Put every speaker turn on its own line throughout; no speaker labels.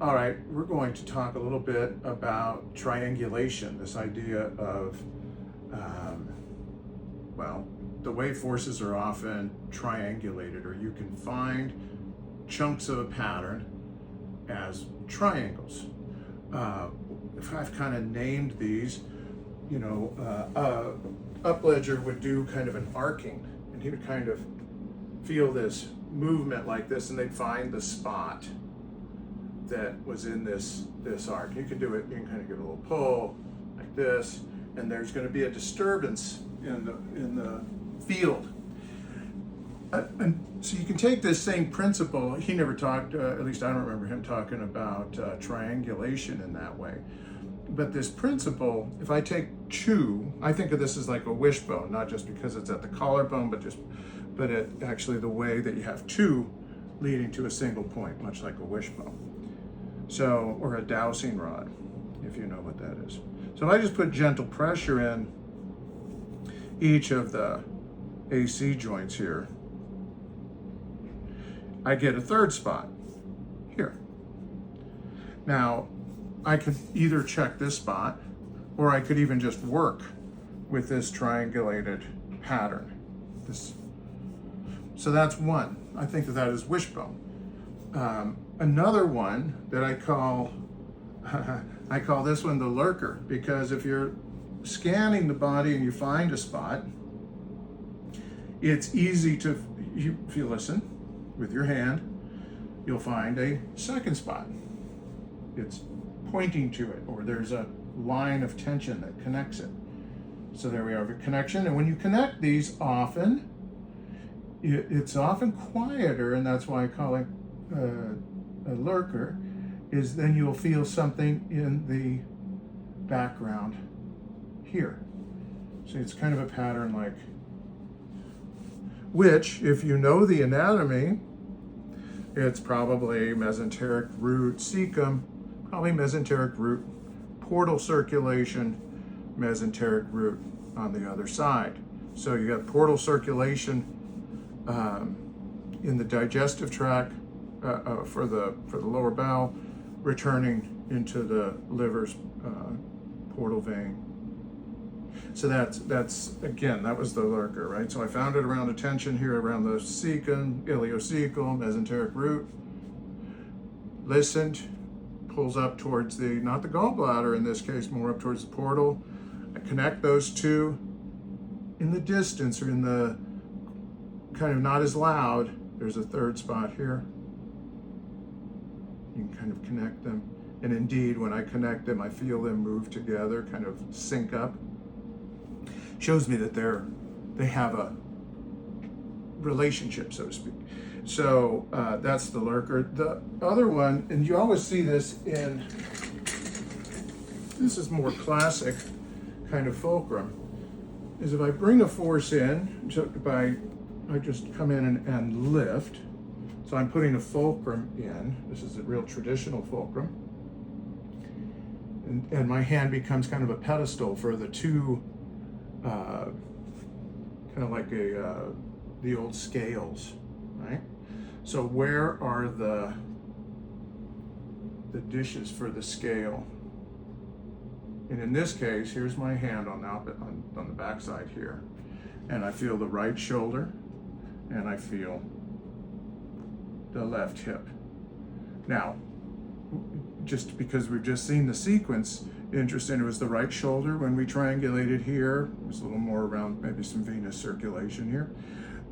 All right, we're going to talk a little bit about triangulation, this idea of, well, the way forces are often triangulated, or you can find chunks of a pattern as triangles. If I've kind of named these, Upledger would do kind of an arcing, and he would kind of feel this movement like this, and they'd find the spot that was in this arc. You can do it, you can kind of give a little pull like this, and there's going to be a disturbance in the field. And so you can take this same principle. He never talked, at least I don't remember him talking about triangulation in that way. But this principle, if I take two, I think of this as like a wishbone, not just because it's at the collarbone, but actually the way that you have two leading to a single point, much like a wishbone. So, or a dowsing rod, if you know what that is. So if I just put gentle pressure in each of the AC joints here, I get a third spot here. Now, I could either check this spot, or I could even just work with this triangulated pattern. So that's one. I think that is wishbone. Another one that I call this one the lurker, because if you're scanning the body and you find a spot, it's easy to, if you listen with your hand, you'll find a second spot. It's pointing to it, or there's a line of tension that connects it. So there we have a connection, and when you connect these often, it's often quieter, and that's why I call it a lurker, is then you'll feel something in the background here. So it's kind of a pattern like, which, if you know the anatomy, it's probably mesenteric root cecum, probably mesenteric root, portal circulation, mesenteric root on the other side. So you got portal circulation in the digestive tract for the lower bowel, returning into the liver's portal vein. So that's again, that was the lurker, right? So I found it around the tension here, around the cecum, ileocecal, mesenteric root. Listened, pulls up towards the, not the gallbladder in this case, more up towards the portal. I connect those two in the distance, or in the kind of not as loud. There's a third spot here. You can kind of connect them. And indeed, when I connect them, I feel them move together, kind of sync up. Shows me that they have a relationship, so to speak. So that's the lurker. The other one, and you always see this in, this is more classic kind of fulcrum, is if I bring a force in, I just come in and lift. So I'm putting a fulcrum in. This is a real traditional fulcrum. And my hand becomes kind of a pedestal for the two, kind of like the old scales, right? So where are the dishes for the scale? And in this case, here's my hand on the back side here. And I feel the right shoulder, and I feel the left hip. Now, just because we've just seen the sequence, interesting, it was the right shoulder when we triangulated here. It was a little more around maybe some venous circulation here.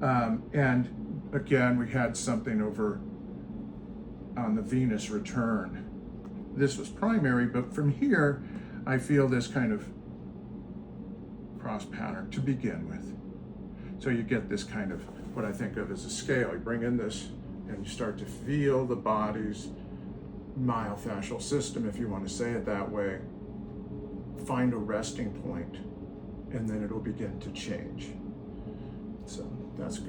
And again, we had something over on the venous return. This was primary, but from here, I feel this kind of cross pattern to begin with. So you get this kind of, what I think of as a scale. You bring in this, and you start to feel the body's myofascial system, if you want to say it that way, find a resting point, and then it'll begin to change. So that's good.